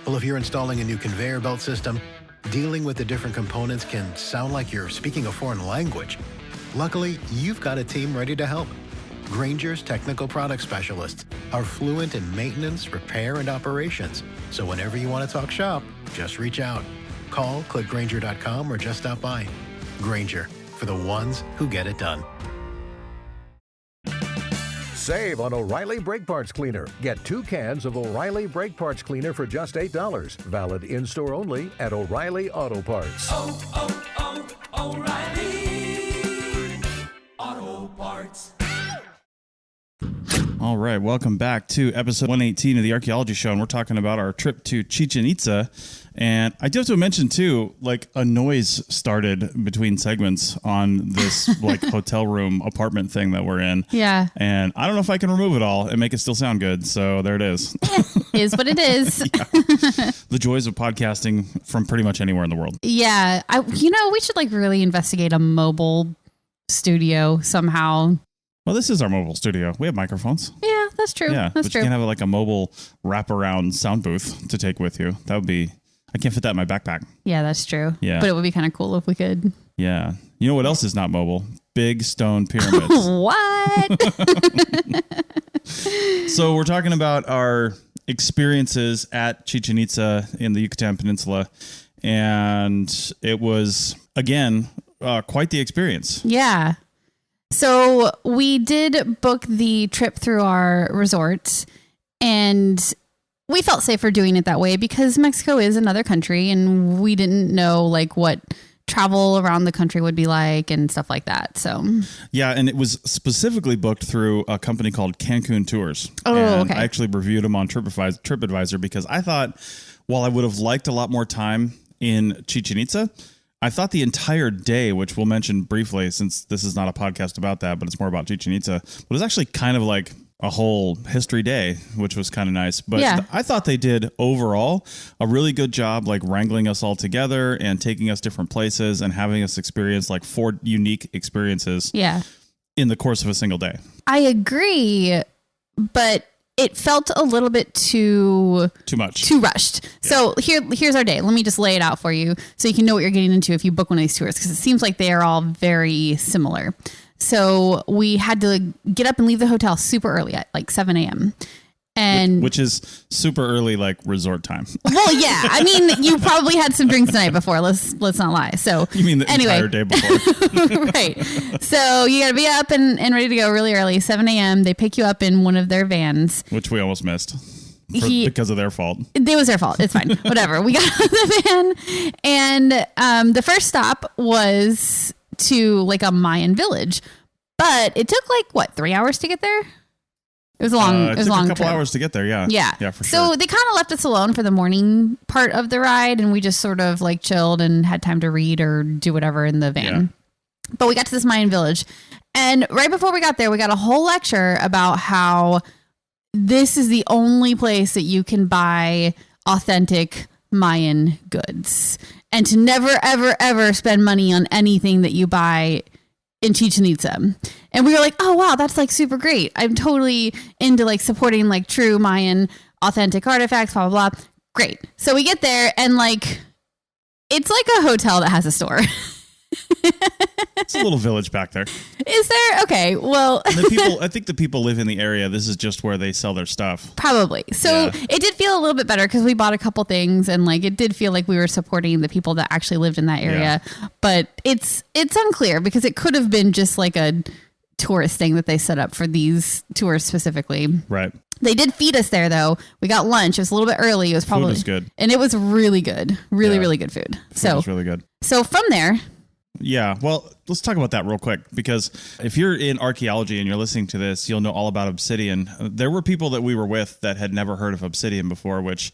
Well, if you're installing a new conveyor belt system, dealing with the different components can sound like you're speaking a foreign language. Luckily, you've got a team ready to help. Grainger's technical product specialists are fluent in maintenance, repair, and operations. So whenever you want to talk shop, just reach out. Call, click Grainger.com, or just stop by. Grainger, for the ones who get it done. Save on O'Reilly Brake Parts Cleaner. Get 2 cans of O'Reilly Brake Parts Cleaner for just $8. Valid in-store only at O'Reilly Auto Parts. O'Reilly Auto Parts. All right. Welcome back to episode 118 of the Archaeology Show. And we're talking about our trip to Chichen Itza. And I do have to mention, too, like a noise started between segments on this like hotel room apartment thing that we're in. Yeah. And I don't know if I can remove it all and make it still sound good. So there it is. Is what it is. The joys of podcasting from pretty much anywhere in the world. Yeah. We should like really investigate a mobile studio somehow. Well, this is our mobile studio. We have microphones. Yeah, that's true. Yeah, that's but true. you can have like a mobile wraparound sound booth to take with you. That would be, I can't fit that in my backpack. Yeah, that's true. Yeah. But it would be kind of cool if we could. Yeah. You know what else is not mobile? Big stone pyramids. What? So we're talking about our experiences at Chichen Itza in the Yucatán Peninsula. And it was, again, quite the experience. Yeah. So we did book the trip through our resort, and we felt safer doing it that way because Mexico is another country, and we didn't know like what travel around the country would be like and stuff like that. So yeah, and it was specifically booked through a company called Cancun Tours. Oh, and okay. I actually reviewed them on TripAdvisor because I thought, while I would have liked a lot more time in Chichen Itza, I thought the entire day, which we'll mention briefly since this is not a podcast about that, but it's more about Chichen Itza, but it was actually kind of like a whole history day, which was kind of nice. But yeah. I thought they did overall a really good job, like wrangling us all together and taking us different places and having us experience like 4 unique experiences in the course of a single day. I agree, but it felt a little bit too much, too rushed. Yeah. So here's our day. Let me just lay it out for you so you can know what you're getting into if you book one of these tours, because it seems like they are all very similar. So we had to get up and leave the hotel super early at like 7 a.m. And which is super early, like resort time. Well, yeah. I mean, you probably had some drinks the night before. Let's not lie. So you mean the entire day before? Right. So you got to be up and ready to go really early, 7 a.m. They pick you up in one of their vans, which we almost missed. because of their fault. It was their fault. It's fine. Whatever. We got out of the van, and the first stop was to like a Mayan village, but it took like 3 hours to get there. It was a long. It was a long a couple trip. hours to get there. Yeah. Yeah. For so sure. they kind of left us alone for the morning part of the ride, and we just sort of like chilled and had time to read or do whatever in the van. Yeah. But we got to this Mayan village, and right before we got there, we got a whole lecture about how this is the only place that you can buy authentic Mayan goods, and to never, ever, ever spend money on anything that you buy in Chichen Itza. And we were like, oh wow, that's like super great. I'm totally into like supporting like true Mayan authentic artifacts, blah, blah, blah. Great. So we get there and like, it's like a hotel that has a store. It's a little village back there. Is there? Okay. Well, I think the people live in the area. This is just where they sell their stuff. Probably. So it did feel a little bit better because we bought a couple things and like it did feel like we were supporting the people that actually lived in that area. Yeah. But it's unclear because it could have been just like a tourist thing that they set up for these tours specifically. Right. They did feed us there though. We got lunch. It was a little bit early. It was probably food was good. And it was really good. Really good food. Food was really good. So from there. Yeah, well, let's talk about that real quick, because if you're in archaeology and you're listening to this, you'll know all about obsidian. There were people that we were with that had never heard of obsidian before, which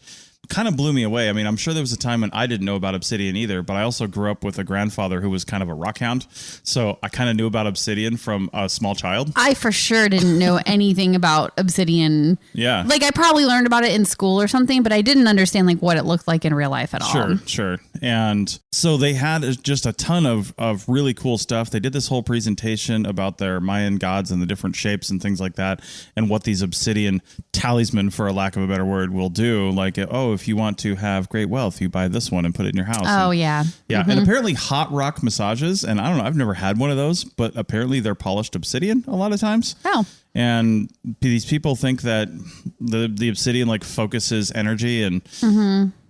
kind of blew me away. I mean, I'm sure there was a time when I didn't know about obsidian either, but I also grew up with a grandfather who was kind of a rock hound. So I kind of knew about obsidian from a small child. I for sure didn't know anything about obsidian. Yeah. Like I probably learned about it in school or something, but I didn't understand like what it looked like in real life at all. Sure. And so they had just a ton of really cool stuff. They did this whole presentation about their Mayan gods and the different shapes and things like that, and what these obsidian talisman, for a lack of a better word, will do. Like, if you want to have great wealth, you buy this one and put it in your house. Oh, yeah. Yeah. Mm-hmm. And apparently hot rock massages, and I don't know, I've never had one of those, but apparently they're polished obsidian a lot of times. Oh. And these people think that the obsidian like focuses energy and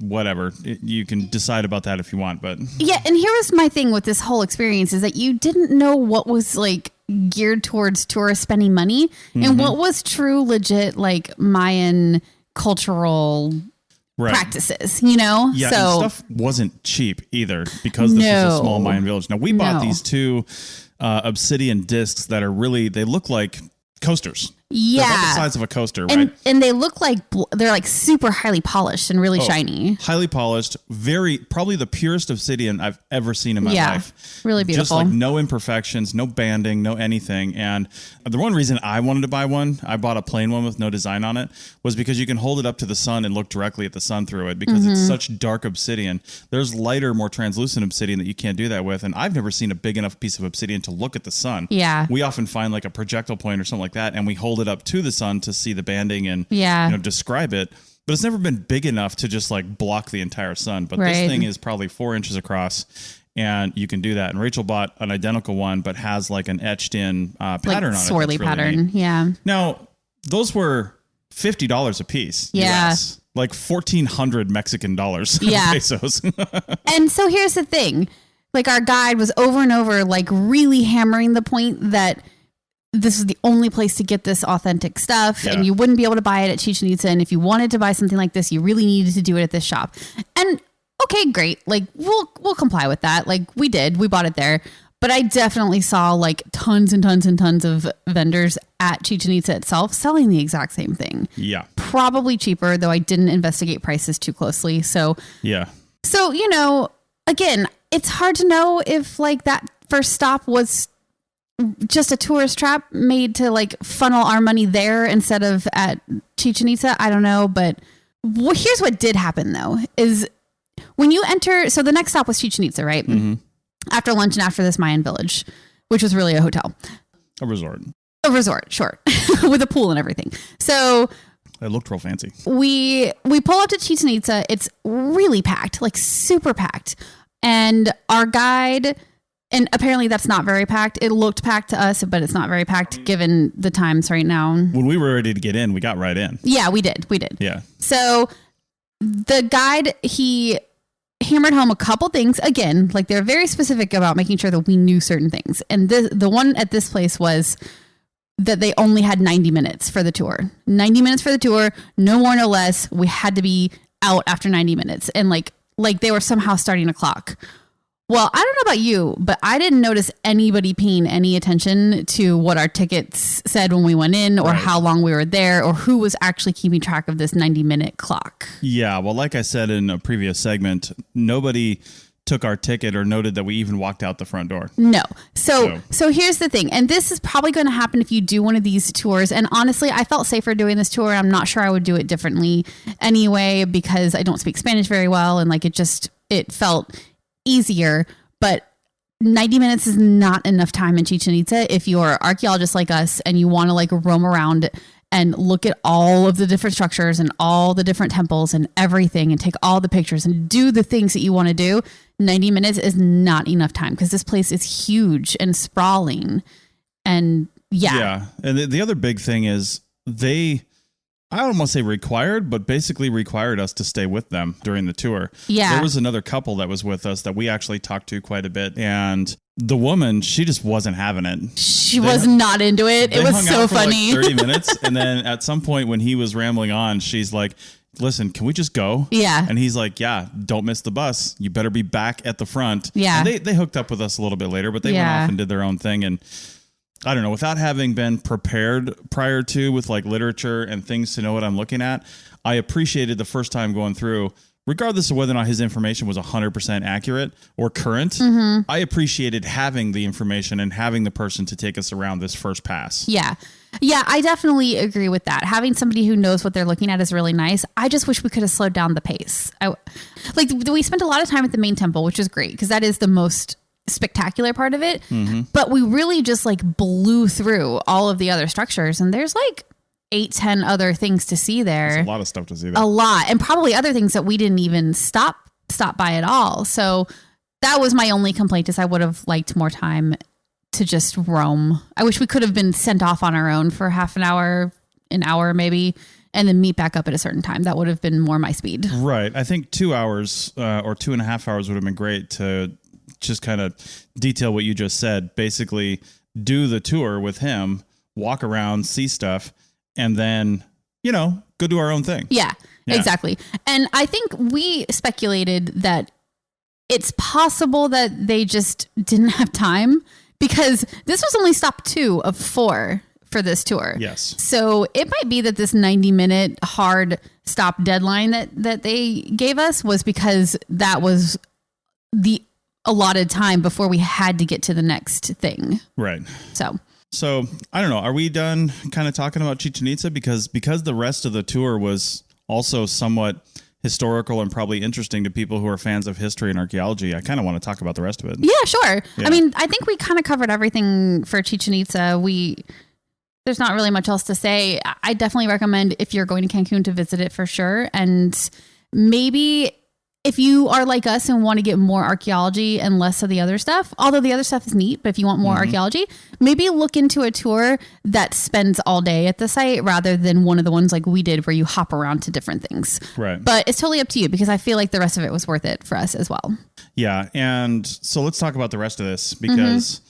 whatever. You can decide about that if you want, but yeah. And here was my thing with this whole experience is that you didn't know what was like geared towards tourists spending money and what was true, legit, like Mayan cultural practices, you know? Yeah, so and stuff wasn't cheap either because this was a small Mayan village. Now we bought these two obsidian discs that are really, they look like coasters. Yeah. They're about the size of a coaster, right? And they look like they're like super highly polished and really shiny. Highly polished, probably the purest obsidian I've ever seen in my life. Really beautiful. Just like no imperfections, no banding, no anything. And the one reason I wanted to buy one, I bought a plain one with no design on it, was because you can hold it up to the sun and look directly at the sun through it because it's such dark obsidian. There's lighter, more translucent obsidian that you can't do that with. And I've never seen a big enough piece of obsidian to look at the sun. Yeah. We often find like a projectile point or something like that, and we hold it up to the sun to see the banding and describe it. But it's never been big enough to just like block the entire sun. But this thing is probably 4 inches across, and you can do that. And Rachel bought an identical one, but has like an etched in pattern on it. Swirly really pattern. Neat. Yeah. Now, those were $50 a piece. Yeah. US, like 1,400 Mexican dollars. Yeah. Pesos. And so here's the thing. Like our guide was over and over, like really hammering the point that this is the only place to get this authentic stuff and you wouldn't be able to buy it at Chichen Itza. And if you wanted to buy something like this, you really needed to do it at this shop. And okay, great. Like we'll comply with that. Like we bought it there, but I definitely saw like tons and tons and tons of vendors at Chichen Itza itself selling the exact same thing. Yeah. Probably cheaper, though I didn't investigate prices too closely. So, So, you know, again, it's hard to know if like that first stop was just a tourist trap made to like funnel our money there instead of at Chichen Itza. I don't know. But here's what did happen though, is when you enter, so the next stop was Chichen Itza, right? Mm-hmm. After lunch and after this Mayan village, which was really a hotel. A resort, sure. With a pool and everything. So it looked real fancy. We pull up to Chichen Itza. It's really packed, like super packed. And our guide, and apparently that's not very packed. It looked packed to us, but it's not very packed given the times right now. When we were ready to get in, we got right in. Yeah, we did. Yeah. So the guide, he hammered home a couple things. Again, like they're very specific about making sure that we knew certain things. And the one at this place was that they only had 90 minutes for the tour. 90 minutes for the tour, no more, no less. We had to be out after 90 minutes. And like they were somehow starting a clock. Well, I don't know about you, but I didn't notice anybody paying any attention to what our tickets said when we went in, or how long we were there, or who was actually keeping track of this 90-minute clock. Yeah, well, like I said in a previous segment, nobody took our ticket or noted that we even walked out the front door. No. So here's the thing. And this is probably going to happen if you do one of these tours. And honestly, I felt safer doing this tour. I'm not sure I would do it differently anyway, because I don't speak Spanish very well. And like, it felt easier, but 90 minutes is not enough time in Chichen Itza if you're archaeologists like us and you want to like roam around and look at all of the different structures and all the different temples and everything and take all the pictures and do the things that you want to do. 90 minutes is not enough time because this place is huge and sprawling. And yeah. And the other big thing is I don't want to say required, but basically required us to stay with them during the tour. Yeah. There was another couple that was with us that we actually talked to quite a bit. And the woman, she just wasn't having it. She was not into it. It was so funny. Like 30 minutes. And then at some point when he was rambling on, she's like, listen, can we just go? Yeah. And he's like, yeah, don't miss the bus. You better be back at the front. Yeah. And they hooked up with us a little bit later, but they went off and did their own thing. And I don't know, without having been prepared prior to with like literature and things to know what I'm looking at, I appreciated the first time going through, regardless of whether or not his information was 100% accurate or current, Mm-hmm. I appreciated having the information and having the person to take us around this first pass. Yeah. Yeah, I definitely agree with that. Having somebody who knows what they're looking at is really nice. I just wish we could have slowed down the pace. We spent a lot of time at the main temple, which is great because that is the most spectacular part of it. Mm-hmm. But we really just like blew through all of the other structures, and there's like 8-10 other things to see there. There's a lot of stuff to see there. A lot, and probably other things that we didn't even stop by at all. So that was my only complaint, is I would have liked more time to just roam. I wish we could have been sent off on our own for half an hour maybe, and then meet back up at a certain time. That would have been more my speed. Right. I think 2 hours or 2.5 hours would have been great to just kind of detail what you just said. Basically do the tour with him, walk around, see stuff, and then, go do our own thing. Yeah, exactly. And I think we speculated that it's possible that they just didn't have time, because this was only stop 2 of 4 for this tour. Yes. So it might be that this 90-minute hard stop deadline that they gave us was because that was the allotted time before we had to get to the next thing. Right. So I don't know. Are we done kind of talking about Chichen Itza? Because the rest of the tour was also somewhat historical and probably interesting to people who are fans of history and archaeology, I kind of want to talk about the rest of it. Yeah, sure. Yeah. I mean, I think we kind of covered everything for Chichen Itza. There's not really much else to say. I definitely recommend, if you're going to Cancun, to visit it for sure. And maybe if you are like us and want to get more archaeology and less of the other stuff, although the other stuff is neat, but if you want more archaeology, maybe look into a tour that spends all day at the site rather than one of the ones like we did where you hop around to different things. Right. But it's totally up to you, because I feel like the rest of it was worth it for us as well. Yeah. And so let's talk about the rest of this, because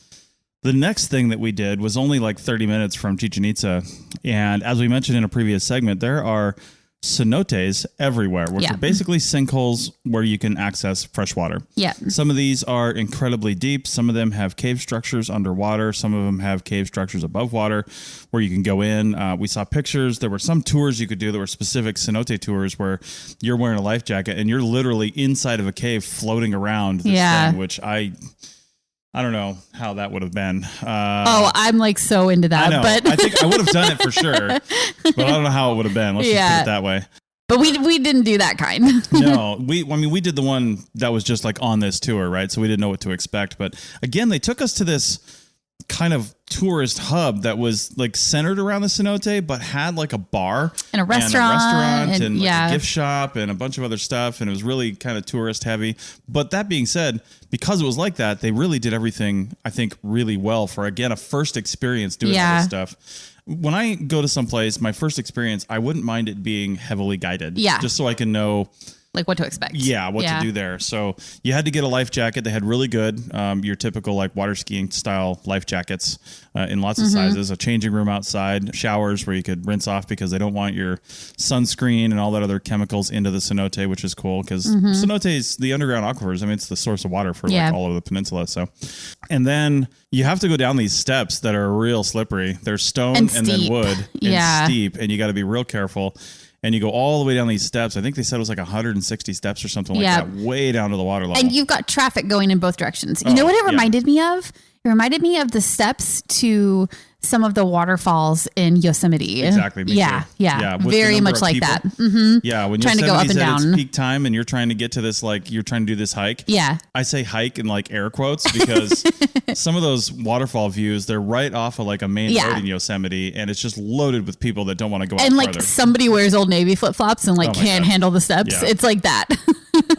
the next thing that we did was only like 30 minutes from Chichen Itza. And as we mentioned in a previous segment, there are cenotes everywhere, which are basically sinkholes where you can access fresh water. Yeah. Some of these are incredibly deep. Some of them have cave structures underwater. Some of them have cave structures above water where you can go in. We saw pictures. There were some tours you could do that were specific cenote tours where you're wearing a life jacket and you're literally inside of a cave floating around this thing, which I don't know how that would have been. I'm like so into that. I know. But I think I would have done it for sure, but I don't know how it would have been. Let's just put it that way. But we didn't do that kind. No, we did the one that was just like on this tour, right? So we didn't know what to expect. But again, they took us to this kind of tourist hub that was like centered around the cenote, but had like a bar and a restaurant and like a gift shop and a bunch of other stuff. And it was really kind of tourist heavy. But that being said, because it was like that, they really did everything, I think, really well for, again, a first experience doing all this stuff. When I go to some place, my first experience, I wouldn't mind it being heavily guided. Yeah. Just so I can know like what to expect. Yeah, what to do there. So you had to get a life jacket. They had really good, your typical like water skiing style life jackets in lots of sizes, a changing room outside, showers where you could rinse off because they don't want your sunscreen and all that other chemicals into the cenote, which is cool because cenote is the underground aquifers. I mean, it's the source of water for like all over the peninsula. So, and then you have to go down these steps that are real slippery. They're stone and then wood and steep, and you got to be real careful. And you go all the way down these steps. I think they said it was like 160 steps or something like that, way down to the water level. And you've got traffic going in both directions. You know what it reminded me of? It reminded me of the steps to some of the waterfalls in Yosemite. Exactly. Yeah. Very much like that. Yeah. When trying to go up and down. It's peak time and you're trying to get to this, like you're trying to do this hike. Yeah. I say hike in like air quotes because some of those waterfall views, they're right off of like a main road in Yosemite, and it's just loaded with people that don't want to go out and like farther. somebody wears Old Navy flip flops and like can't handle the steps. Yeah. It's like that.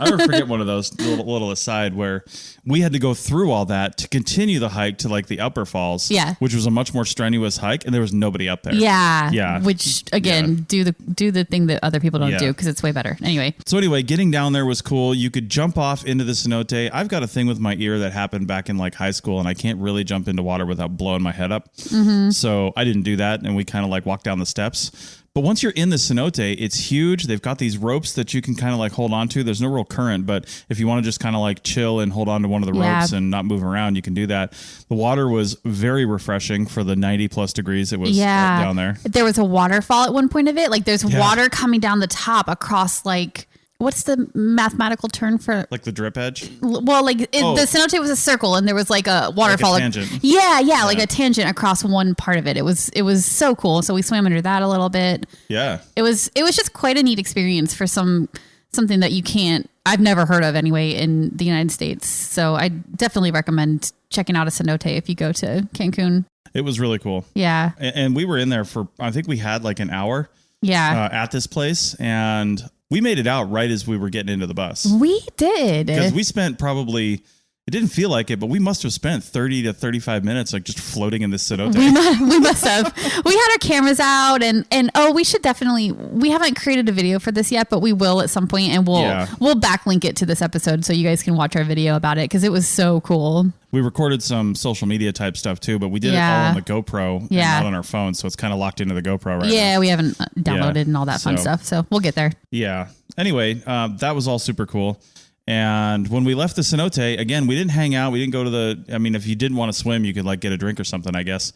I never forget one of those little aside where we had to go through all that to continue the hike to like the upper falls, which was a much more strenuous hike, and there was nobody up there. Yeah. Which again, do the thing that other people don't do because it's way better. Anyway, getting down there was cool. You could jump off into the cenote. I've got a thing with my ear that happened back in like high school, and I can't really jump into water without blowing my head up. So I didn't do that, and we kind of like walked down the steps. But once you're in the cenote, it's huge. They've got these ropes that you can kind of like hold on to. There's no real current, but if you want to just kind of like chill and hold on to one of the ropes and not move around, you can do that. The water was very refreshing for the 90 plus degrees it was down there. There was a waterfall at one point of it. Like there's water coming down the top across like, what's the mathematical term for like the drip edge? Well, like the cenote was a circle and there was like a waterfall. Like a tangent. Like a tangent across one part of it. It was so cool. So we swam under that a little bit. Yeah. It was just quite a neat experience for something that I've never heard of anyway in the United States. So I definitely recommend checking out a cenote if you go to Cancun. It was really cool. Yeah. And we were in there for, I think we had like an hour at this place, and we made it out right as we were getting into the bus. We did. Because we spent probably, it didn't feel like it, but we must have spent 30 to 35 minutes like just floating in this cenote. We must have. We had our cameras out and we should definitely, we haven't created a video for this yet, but we will at some point, and we'll backlink it to this episode so you guys can watch our video about it because it was so cool. We recorded some social media type stuff too, but we did it all on the GoPro and not on our phone. So it's kind of locked into the GoPro right now. Yeah, we haven't downloaded and all that fun stuff. So we'll get there. Yeah. Anyway, that was all super cool. And when we left the cenote, again, we didn't hang out. We didn't go to if you didn't want to swim, you could like get a drink or something, I guess.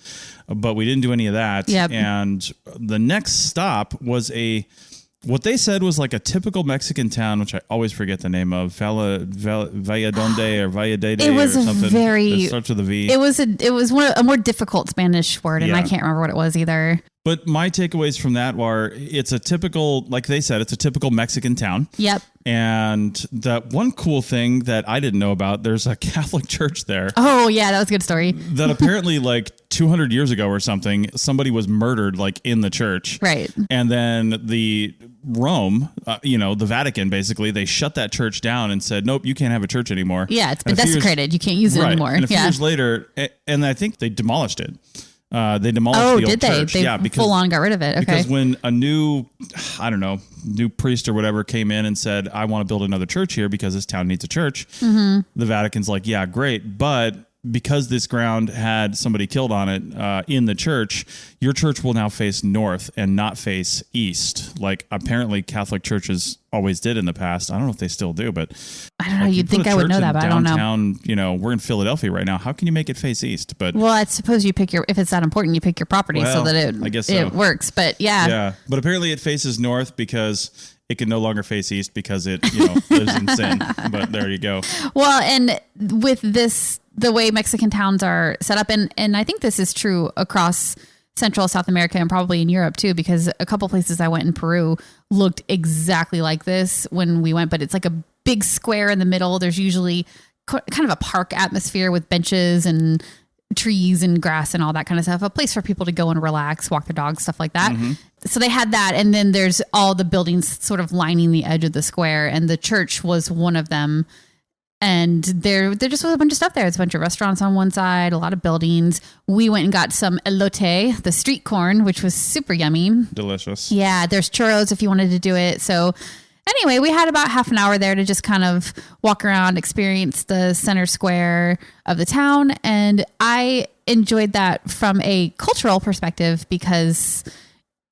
But we didn't do any of that. Yep. And the next stop was what they said was like a typical Mexican town, which I always forget the name of, Valladolid or Valladolid or something. It starts with a V. It was a more difficult Spanish word, and I can't remember what it was either. But my takeaways from that were it's a typical, like they said, it's a typical Mexican town. Yep. And that one cool thing that I didn't know about, there's a Catholic church there. Oh, yeah, that was a good story. That apparently like 200 years ago or something, somebody was murdered like in the church. Right. And then the Rome, the Vatican, basically, they shut that church down and said, nope, you can't have a church anymore. Yeah, it's been desecrated. You can't use it anymore. And a few years later, and I think they demolished it. They demolished the old church. They full on got rid of it. Okay. Because when a new priest or whatever came in and said, I want to build another church here because this town needs a church, the Vatican's like, yeah, great. But because this ground had somebody killed on it in the church, your church will now face north and not face east. Like apparently Catholic churches always did in the past. I don't know if they still do, but I don't know. You'd think I would know that, but I don't know. Downtown, we're in Philadelphia right now. How can you make it face east? But well, I suppose you pick if it's that important, you pick your property so that it works. But yeah. But apparently it faces north because it can no longer face east because it lives in sin. But there you go. Well, and with this, the way Mexican towns are set up, and I think this is true across Central South America and probably in Europe too, because a couple places I went in Peru looked exactly like this when we went, but it's like a big square in the middle. There's usually kind of a park atmosphere with benches and trees and grass and all that kind of stuff, a place for people to go and relax, walk their dogs, stuff like that. Mm-hmm. So they had that. And then there's all the buildings sort of lining the edge of the square. And the church was one of them. And there just was a bunch of stuff there. It's a bunch of restaurants on one side, a lot of buildings. We went and got some elote, the street corn, which was super yummy. Delicious. Yeah, there's churros if you wanted to do it. So anyway, we had about half an hour there to just kind of walk around, experience the center square of the town. And I enjoyed that from a cultural perspective because,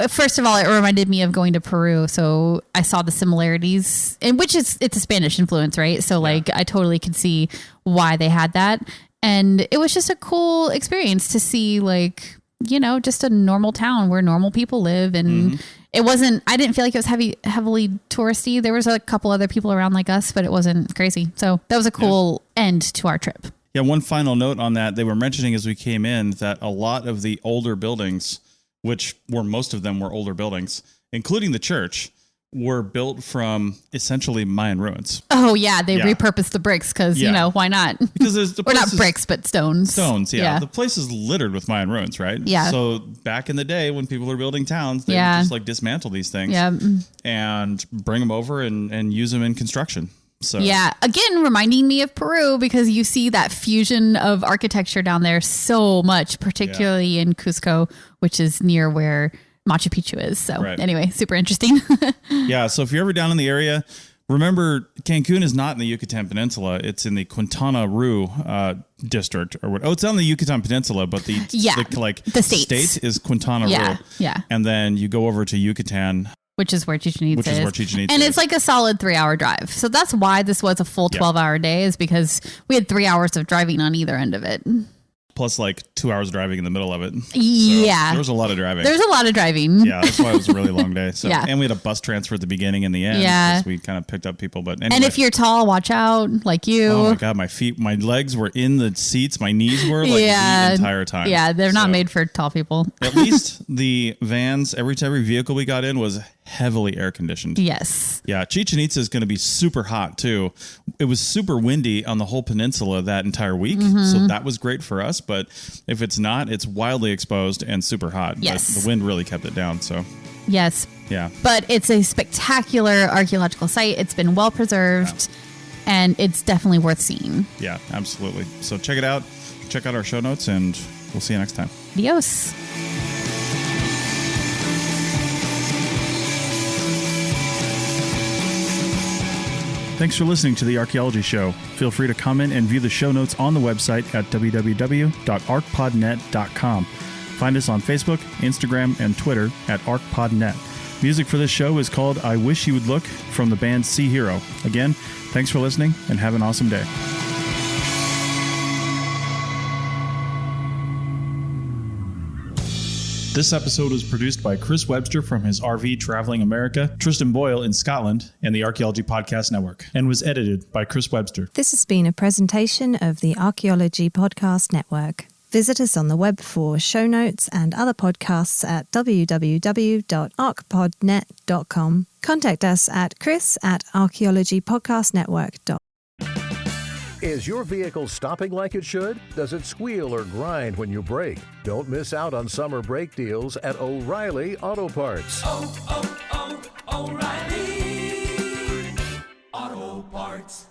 first of all, it reminded me of going to Peru. So I saw the similarities, and it's a Spanish influence, right? So like I totally could see why they had that. And it was just a cool experience to see, like, just a normal town where normal people live. And I didn't feel like it was heavily touristy. There was a couple other people around like us, but it wasn't crazy. So that was a cool end to our trip. Yeah. One final note on that. They were mentioning as we came in that a lot of the older buildings, most of them were older buildings, including the church, were built from essentially Mayan ruins. Oh yeah, they repurposed the bricks because why not? Because or not bricks, but stones. Stones, yeah. The place is littered with Mayan ruins, right? Yeah. So back in the day when people were building towns, they would just like dismantle these things and bring them over and use them in construction. So yeah, again, reminding me of Peru because you see that fusion of architecture down there so much, particularly in Cusco, which is near where Machu Picchu is. So anyway, super interesting. Yeah. So if you're ever down in the area, remember Cancun is not in the Yucatan Peninsula. It's in the Quintana Roo district it's on the Yucatan Peninsula, but the state is Quintana Roo. Yeah. And then you go over to Yucatan, which is where Chichen Itza is. And it's like a solid 3-hour drive. So that's why this was a full 12-hour day, is because we had 3 hours of driving on either end of it. Plus like 2 hours driving in the middle of it. So there was a lot of driving. There's a lot of driving. Yeah, that's why it was a really long day. So and we had a bus transfer at the beginning and the end. Yeah. Because we kind of picked up people. But anyway. And if you're tall, watch out, like you. Oh my God, my legs were in the seats. My knees were like the entire time. Yeah, they're not made for tall people. At least the vans, every vehicle we got in was heavily air conditioned. Yes. Yeah. Chichen Itza is going to be super hot too. It was super windy on the whole peninsula that entire week. So that was great for us. But if it's not, it's wildly exposed and super hot. Yes. But the wind really kept it down. So yes. Yeah. But it's a spectacular archaeological site. It's been well preserved and it's definitely worth seeing. Yeah, absolutely. So check it out. Check out our show notes and we'll see you next time. Adios. Thanks for listening to The Archaeology Show. Feel free to comment and view the show notes on the website at www.arcpodnet.com. Find us on Facebook, Instagram, and Twitter at ArcPodNet. Music for this show is called I Wish You Would Look from the band Sea Hero. Again, thanks for listening and have an awesome day. This episode was produced by Chris Webster from his RV Traveling America, Tristan Boyle in Scotland, and the Archaeology Podcast Network, and was edited by Chris Webster. This has been a presentation of the Archaeology Podcast Network. Visit us on the web for show notes and other podcasts at www.arcpodnet.com. Contact us at chris@archaeologypodcastnetwork.com. Is your vehicle stopping like it should? Does it squeal or grind when you brake? Don't miss out on summer brake deals at O'Reilly Auto Parts. O'Reilly Auto Parts.